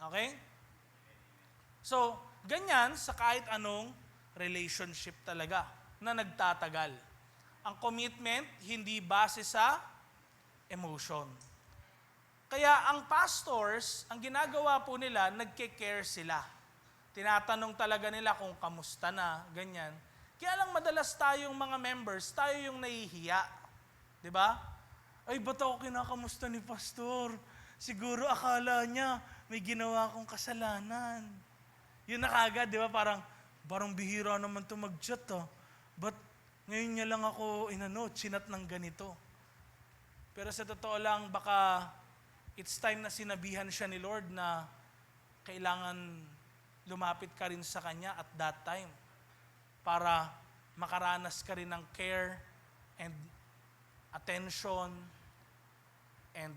Okay? So, ganyan sa kahit anong relationship talaga na nagtatagal. Ang commitment, hindi base sa emotion. Kaya ang pastors, ang ginagawa po nila, nagke-care sila. Tinatanong talaga nila kung kamusta na, ganyan. Kaya lang madalas tayong mga members, tayo yung nahihiya. Diba? Ay, ba't ako kinakamusta ni pastor? Siguro akala niya may ginawa akong kasalanan. Yun na kagad, di ba? Parang bihira naman ito mag-chat. Ba't ngayon niya lang ako chinat ng ganito? Pero sa totoo lang, baka it's time na sinabihan siya ni Lord na kailangan lumapit ka rin sa Kanya at that time para makaranas ka rin ng care and attention and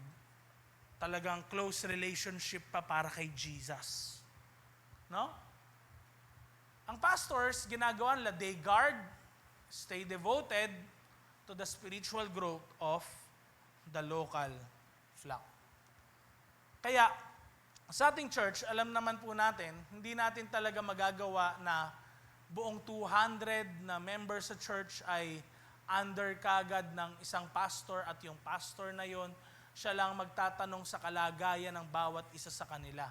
talagang close relationship pa para kay Jesus. No? Ang pastors, ginagawa nila, they guard, stay devoted to the spiritual growth of the local flock. Kaya, sa ating church, alam naman po natin, hindi natin talaga magagawa na buong 200 na members sa church ay under kagad ng isang pastor at yung pastor na yon, siya lang magtatanong sa kalagayan ng bawat isa sa kanila.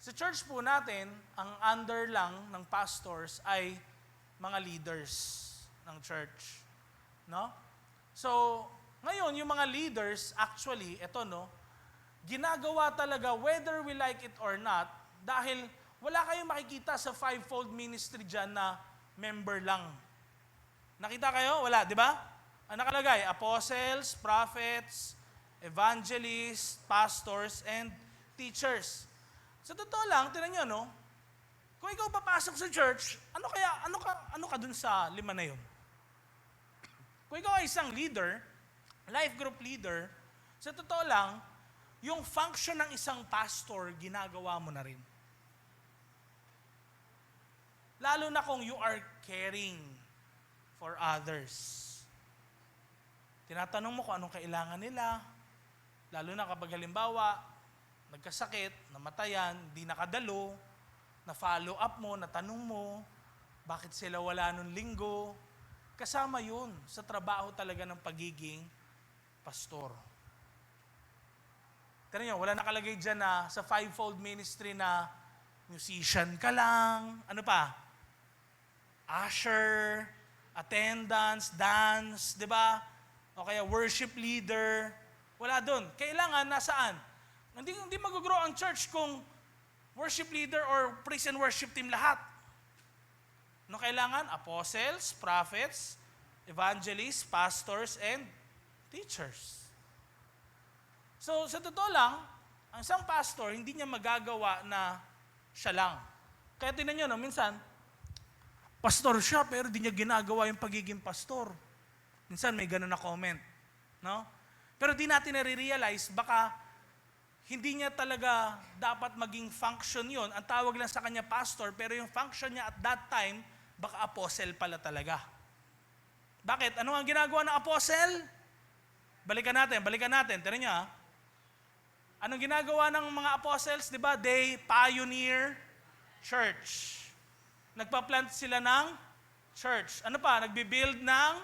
Sa church po natin, ang under lang ng pastors ay mga leaders ng church. No? So, ngayon, yung mga leaders, actually, ginagawa talaga whether we like it or not, dahil wala kayong makikita sa fivefold ministry dyan na member lang. Nakita kayo? Wala, di ba? Ang nakalagay, apostles, prophets, evangelists, pastors, and teachers. Sa totoo lang, tinan nyo, no? Kung ikaw papasok sa church, ano ka dun sa 5 na yun? Kung ikaw ay isang leader, life group leader, sa totoo lang, yung function ng isang pastor, ginagawa mo na rin. Lalo na kung you are caring for others. Tinatanong mo kung anong kailangan nila, lalo na kapag halimbawa, nagkasakit, namatayan, di nakadalo, na follow up mo, na tanong mo, bakit sila wala nung linggo. Kasama yun sa trabaho talaga ng pagiging pastor. Tignan nyo, wala nakalagay dyan na sa fivefold ministry na musician ka lang, ano pa? Usher, attendance, dance, di ba? O kaya worship leader. Wala doon. Kailangan nasaan? Hindi mag-grow ang church kung worship leader or praise and worship team lahat. No, kailangan? Apostles, prophets, evangelists, pastors, and teachers. So, sa totoo lang, ang isang pastor, hindi niya magagawa na siya lang. Kaya tingnan nyo, no, minsan, pastor siya, pero hindi niya ginagawa yung pagiging pastor. Minsan may ganun na comment. No? Pero di natin nare-realize, baka hindi niya talaga dapat maging function yon. Ang tawag lang sa kanya pastor, pero yung function niya at that time, baka apostle pala talaga. Bakit? Ano ang ginagawa ng apostle? Balikan natin. Tignan niyo, anong ginagawa ng mga apostles? Di ba? They pioneer church. Nagpa-plant sila ng church. Ano pa? Nagbi-build ng,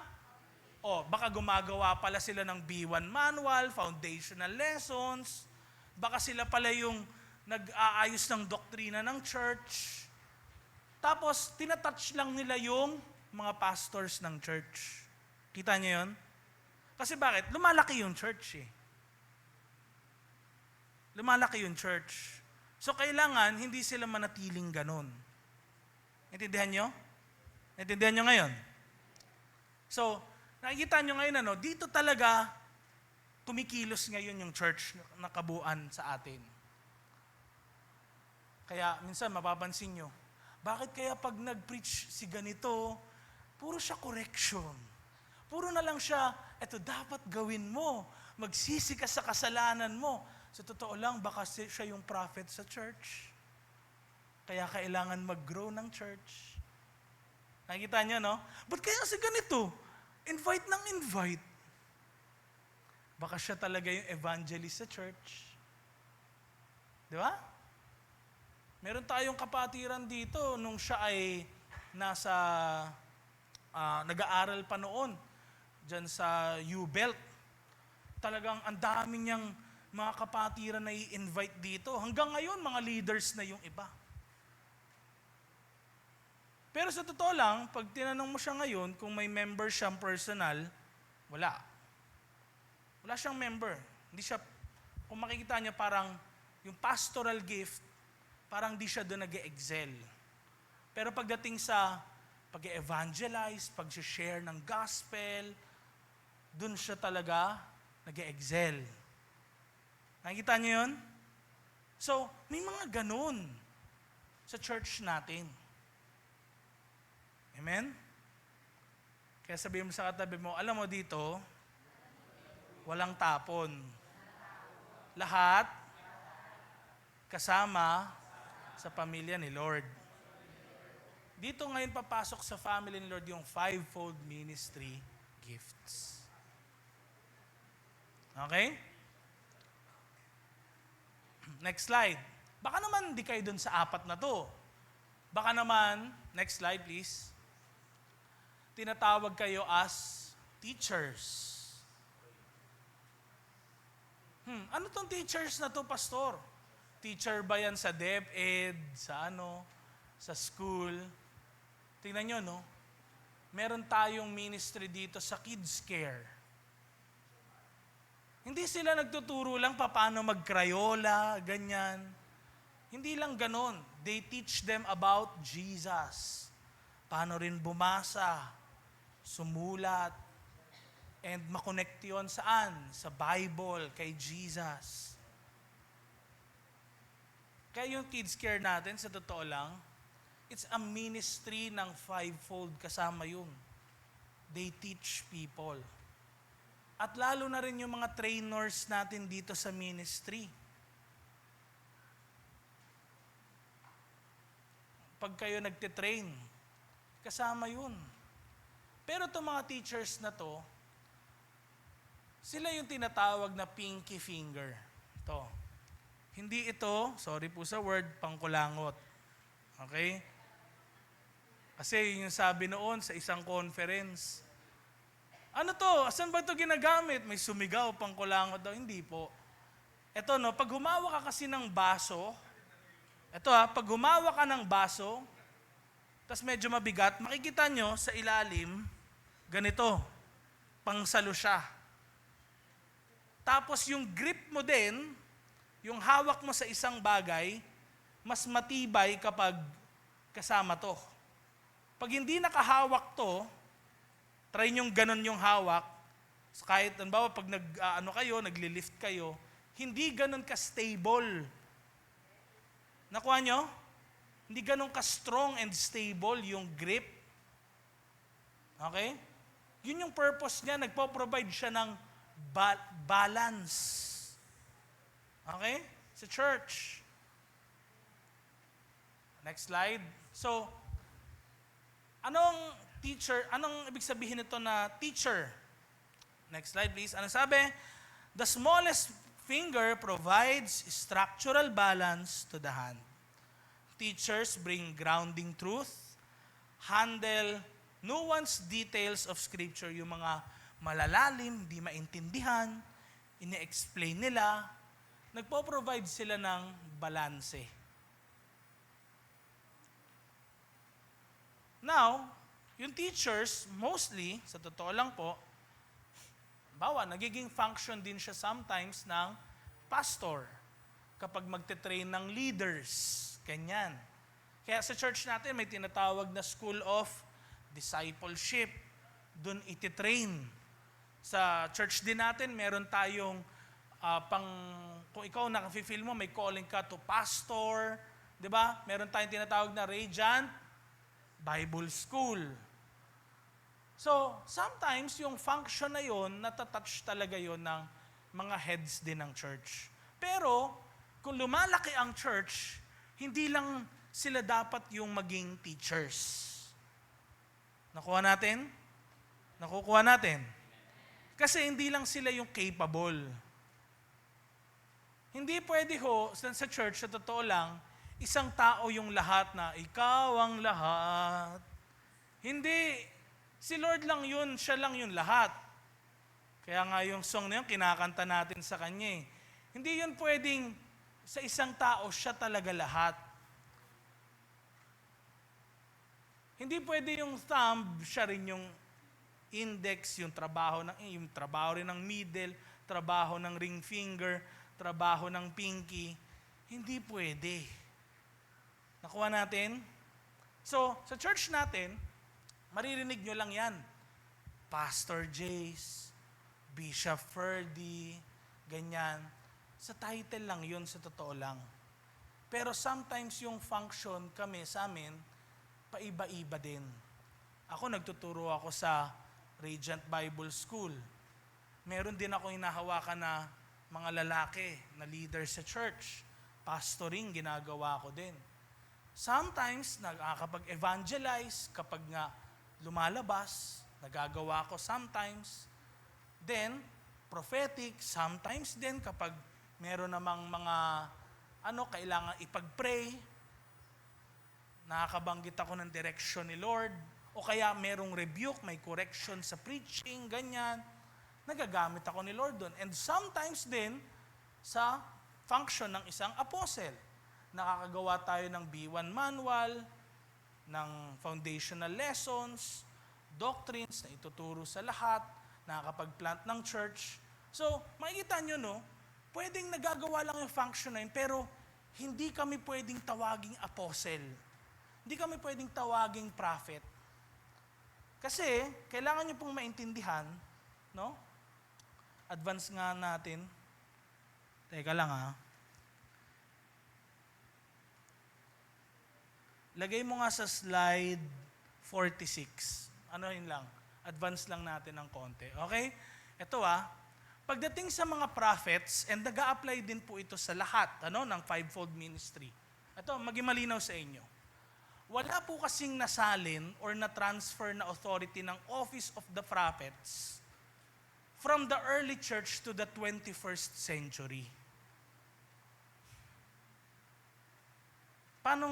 baka gumagawa pala sila ng B1 manual, foundational lessons. Baka sila pala yung nag-aayos ng doktrina ng church. Tapos, tinatouch lang nila yung mga pastors ng church. Kita niyo yun? Kasi bakit? Lumalaki yung church eh. Lumalaki yung church. So, kailangan hindi sila manatiling ganon. Intindihan nyo? Intindihan nyo ngayon? So, nakikita nyo ngayon, dito talaga tumikilos ngayon yung church na kabuuan sa atin. Kaya minsan mapapansin nyo, bakit kaya pag nag-preach si ganito, puro siya correction. Puro na lang siya, eto dapat gawin mo, magsisi ka sa kasalanan mo. Sa totoo lang, baka siya yung prophet sa church. Kaya kailangan mag-grow ng church. Nakikita niyo, no? Ba't kaya kasi ganito? Invite ng invite. Baka siya talaga yung evangelist sa church. Di ba? Meron tayong kapatiran dito nung siya ay nag-aaral pa noon dyan sa U-Belt. Talagang ang dami niyang mga kapatiran na i-invite dito. Hanggang ngayon, mga leaders na yung iba. Pero sa totoo lang, pag tinanong mo siya ngayon, kung may member siyang personal, wala. Wala siyang member. Hindi siya, kung makikita niya parang yung pastoral gift, parang di siya doon nag-excel. Pero pagdating sa pag-evangelize, pag-share ng gospel, doon siya talaga nag-excel. Nakikita niyo yun? So, may mga ganun sa church natin. Amen? Kaya sabihin mo sa katabi mo, alam mo dito, walang tapon. Lahat kasama sa pamilya ni Lord. Dito ngayon papasok sa family ni Lord yung fivefold ministry gifts. Okay? Next slide. Baka naman di kayo dun sa apat na to. Baka naman, next slide please. Tinatawag kayo as teachers. Ano tong teachers na to, pastor? Teacher ba yan sa DepEd, sa school? Tingnan nyo, no? Meron tayong ministry dito sa Kids Care. Hindi sila nagtuturo lang paano mag-Crayola, ganyan. Hindi lang ganon. They teach them about Jesus. Paano rin bumasa, sumulat, and makonect yun saan? Sa Bible, kay Jesus. Kaya yung Kids Care natin, sa totoo lang, it's a ministry ng fivefold kasama yun. They teach people. At lalo na rin yung mga trainers natin dito sa ministry. Pag kayo nagtitrain, kasama yun. Pero itong mga teachers na to, sila yung tinatawag na pinky finger. Ito. Hindi ito, sorry po sa word, pangkulangot. Okay? Kasi yun yung sabi noon sa isang conference. Ano to? Asan ba ito ginagamit? May sumigaw, pangkulangot daw. Hindi po. Ito no, pag humawa ka kasi ng baso, pag humawa ka ng baso, tas medyo mabigat, makikita nyo sa ilalim, ganito, pangsalo siya. Tapos yung grip mo din, yung hawak mo sa isang bagay, mas matibay kapag kasama to. Pag hindi nakahawak to, try nyo ganun yung hawak, kahit pag nagli-lift kayo, hindi ganun ka-stable. Nakuha nyo? Hindi ganun ka-strong and stable yung grip. Okay? Yun yung purpose niya, nagpo-provide siya ng balance. Okay? Sa church. Next slide. So, anong ibig sabihin nito na teacher? Next slide please. Ano sabi? The smallest finger provides structural balance to the hand. Teachers bring grounding truth, handle nuanced details of Scripture, yung mga malalalim, di maintindihan, ini-explain nila, nagpo-provide sila ng balanse. Now, yung teachers, mostly, sa totoo lang po, nagiging function din siya sometimes ng pastor kapag magte-train ng leaders. Ganyan. Kaya sa church natin may tinatawag na School of Discipleship. Doon iti-train. Sa church din natin, meron tayong kung ikaw nakafeel mo, may calling ka to pastor. Diba? Meron tayong tinatawag na Radiant Bible School. So, sometimes yung function na yon, natatouch talaga yon ng mga heads din ng church. Pero, kung lumalaki ang church, hindi lang sila dapat yung maging teachers. Nakuha natin? Nakukuha natin? Kasi hindi lang sila yung capable. Hindi pwede sa church, sa totoo lang, isang tao yung lahat na ikaw ang lahat. Hindi. Si Lord lang yun, siya lang yun lahat. Kaya nga yung song na yun, kinakanta natin sa Kanya. Hindi yun pwedeng sa isang tao, siya talaga lahat. Hindi pwede yung thumb, siya rin yung index, yung trabaho rin ng middle, trabaho ng ring finger, trabaho ng pinky. Hindi pwede. Nakuha natin? So, sa church natin, maririnig nyo lang yan. Pastor Jace, Bishop Ferdy, ganyan. Sa title lang yun, sa totoo lang. Pero sometimes yung function kami sa amin, paiba-iba din. Ako, nagtuturo ako sa Radiant Bible School. Meron din ako hinahawakan na mga lalaki na leader sa church. Pastoring, ginagawa ko din. Sometimes, nakakapag-evangelize kapag nga lumalabas, nagagawa ko sometimes. Then, prophetic, sometimes din kapag meron namang mga kailangan ipag-pray, nakakabanggit ako ng direction ni Lord, o kaya merong rebuke, may correction sa preaching, ganyan. Nagagamit ako ni Lord doon. And sometimes din, sa function ng isang apostle, nakakagawa tayo ng B1 manual, ng foundational lessons, doctrines na ituturo sa lahat, nakakapag-plant ng church. So, makikita nyo, pwedeng nagagawa lang yung function na yun, pero hindi kami pwedeng tawaging apostle. Hindi kami pwedeng tawaging prophet. Kasi, kailangan nyo pong maintindihan, advance nga natin. Teka lang Lagay mo nga sa slide 46. Yun lang. Advance lang natin ng konti. Okay? Ito pagdating sa mga prophets, and nag-a-apply din po ito sa lahat ng fivefold ministry. Ito, maging malinaw sa inyo. Wala po kasing nasalin or na-transfer na authority ng office of the prophets from the early church to the 21st century. Paano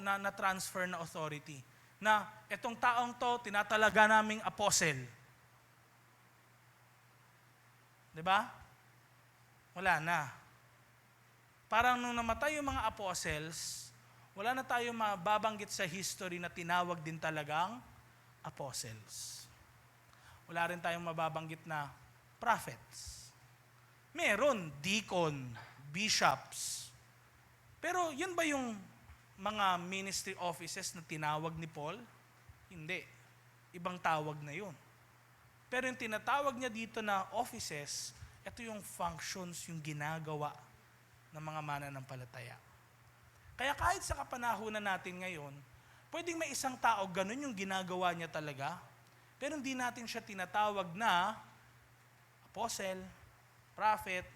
na-transfer na authority? Na itong taong to, tinatalaga naming apostle. Diba? Wala na. Parang nung namatay yung mga apostles, wala na tayong mababanggit sa history na tinawag din talagang apostles. Wala rin tayong mababanggit na prophets. Meron, deacon, bishops. Pero yun ba yung mga ministry offices na tinawag ni Paul? Hindi. Ibang tawag na yun. Pero yung tinatawag niya dito na offices, ito yung functions, yung ginagawa ng mga mananampalataya. Kaya kahit sa kapanahunan natin ngayon, pwedeng may isang tao, ganun yung ginagawa niya talaga, pero hindi natin siya tinatawag na apostle, prophet,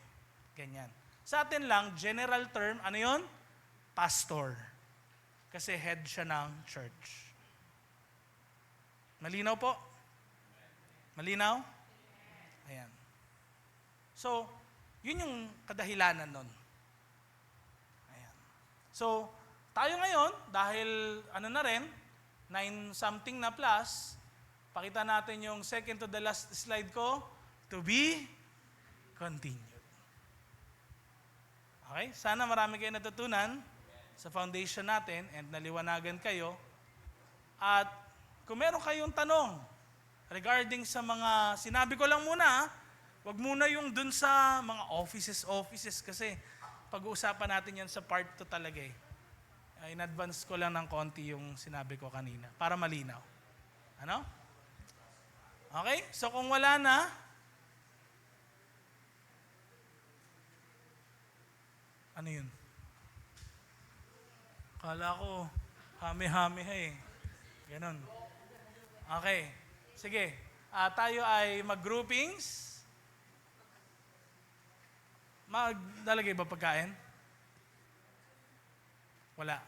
ganyan. Sa atin lang, general term, ano yun? Pastor. Kasi head siya ng church. Malinaw po? Malinaw? Ayan. So, yun yung kadahilanan nun. Ayan. So, tayo ngayon, dahil ano na rin, 9 something na plus, pakita natin yung second to the last slide ko, to be continued. Okay? Sana marami kayo natutunan sa foundation natin and naliwanagan kayo. At kung meron kayong tanong regarding sa mga, sinabi ko lang muna, wag muna yung dun sa mga offices kasi pag-uusapan natin yan sa part 2 talaga eh. In advance ko lang ng konti yung sinabi ko kanina para malinaw. Ano? Okay? So kung wala na, ano yun? Kala ko, hami-hami eh. Ganon. Okay. Sige. Tayo ay mag-groupings. Maglalagay ba pagkain? Wala.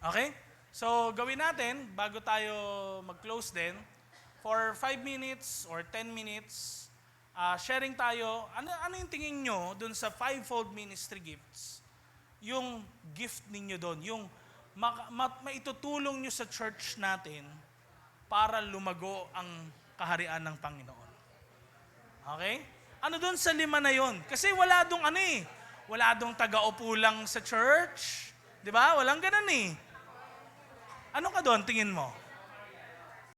Okay? So, gawin natin, bago tayo mag-close din, for 5 minutes or 10 minutes, sharing tayo, ano yung tingin nyo dun sa fivefold ministry gifts? Yung gift ninyo dun, yung maitutulong nyo sa church natin para lumago ang kaharian ng Panginoon. Okay? Ano dun sa 5 na yon? Kasi wala dong wala dong taga-upo lang sa church. Di ba? Walang ganun eh. Ano ka doon, tingin mo?